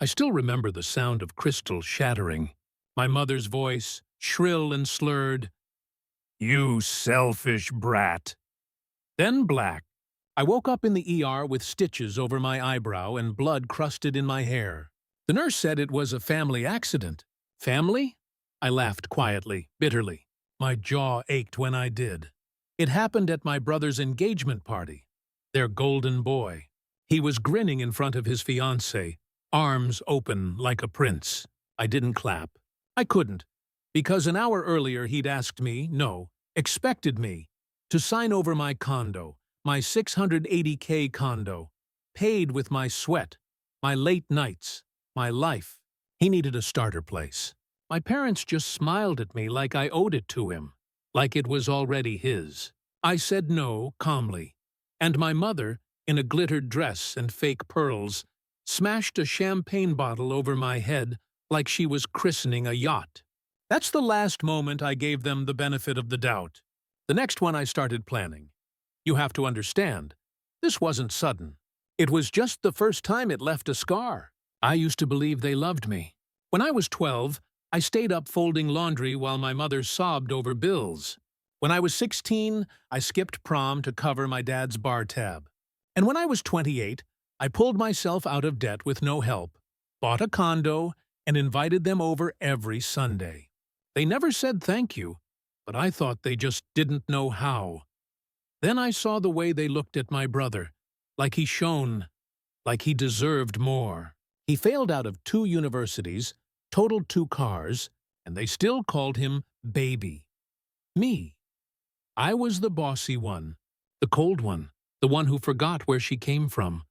I still remember the sound of crystal shattering. My mother's voice, shrill and slurred, "You selfish brat." Then black. I woke up in the ER with stitches over my eyebrow and blood crusted in my hair. The nurse said it was a family accident. Family? I laughed quietly, bitterly. My jaw ached when I did. It happened at my brother's engagement party. Their golden boy. He was grinning in front of his fiancée, arms open like a prince. I didn't clap. I couldn't, because an hour earlier he'd asked me, no, expected me, to sign over my condo, my $680K condo, paid with my sweat, my late nights, my life. He needed a starter place. My parents just smiled at me like I owed it to him, like it was already his. I said no calmly, and my mother, in a glittered dress and fake pearls, smashed a champagne bottle over my head like she was christening a yacht. That's the last moment I gave them the benefit of the doubt. The next one I started planning. You have to understand, this wasn't sudden. It was just the first time it left a scar. I used to believe they loved me. When I was 12, I stayed up folding laundry while my mother sobbed over bills. When I was 16, I skipped prom to cover my dad's bar tab. And when I was 28, I pulled myself out of debt with no help, bought a condo, and invited them over every Sunday. They never said thank you, but I thought they just didn't know how. Then I saw the way they looked at my brother, like he shone, like he deserved more. He failed out of 2 universities, totaled 2 cars, and they still called him baby. Me. I was the bossy one, the cold one, the one who forgot where she came from.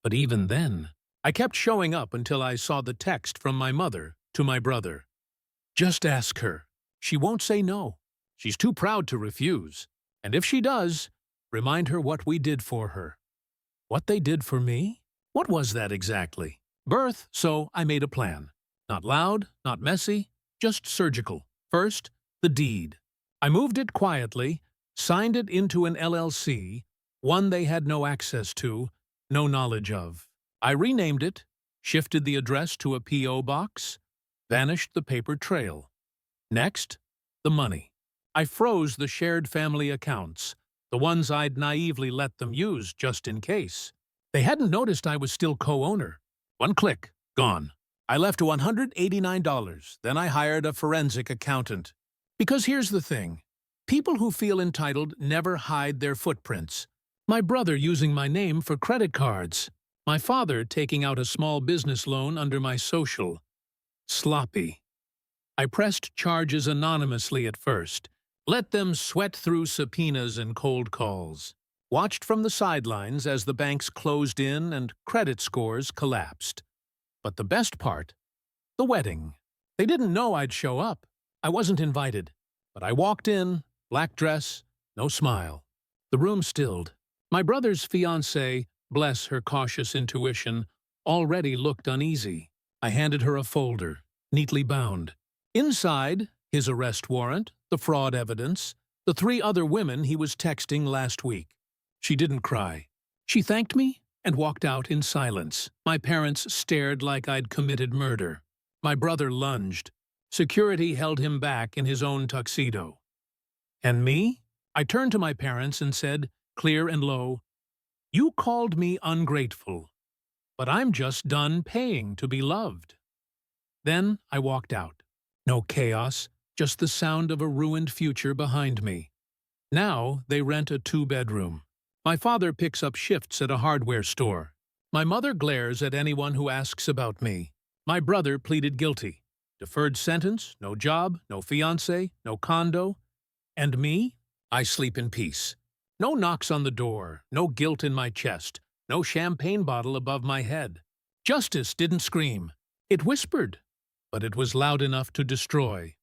But even then, I kept showing up until I saw the text from my mother to my brother. Just ask her. She won't say no. She's too proud to refuse. And if she does, remind her what we did for her. What they did for me? What was that exactly? Birth, so I made a plan. Not loud, not messy, just surgical. First, the deed. I moved it quietly, signed it into an LLC, one they had no access to, no knowledge of. I renamed it, shifted the address to a P.O. box, vanished the paper trail. Next, the money. I froze the shared family accounts, the ones I'd naively let them use just in case. They hadn't noticed I was still co-owner. One click, gone. I left $189, then I hired a forensic accountant. Because here's the thing. People who feel entitled never hide their footprints. My brother using my name for credit cards. My father taking out a small business loan under my social. Sloppy. I pressed charges anonymously at first. Let them sweat through subpoenas and cold calls. Watched from the sidelines as the banks closed in and credit scores collapsed. But the best part? The wedding. They didn't know I'd show up. I wasn't invited. But I walked in, black dress, no smile. The room stilled. My brother's fiancée, bless her cautious intuition, already looked uneasy. I handed her a folder, neatly bound. Inside, his arrest warrant, the fraud evidence, the 3 other women he was texting last week. She didn't cry. She thanked me and walked out in silence. My parents stared like I'd committed murder. My brother lunged. Security held him back in his own tuxedo. And me? I turned to my parents and said, clear and low, "You called me ungrateful, but I'm just done paying to be loved." Then I walked out. No chaos, just the sound of a ruined future behind me. Now they rent a 2-bedroom. My father picks up shifts at a hardware store. My mother glares at anyone who asks about me. My brother pleaded guilty. Deferred sentence, no job, no fiancé, no condo. And me? I sleep in peace. No knocks on the door, no guilt in my chest, no champagne bottle above my head. Justice didn't scream. It whispered, but it was loud enough to destroy.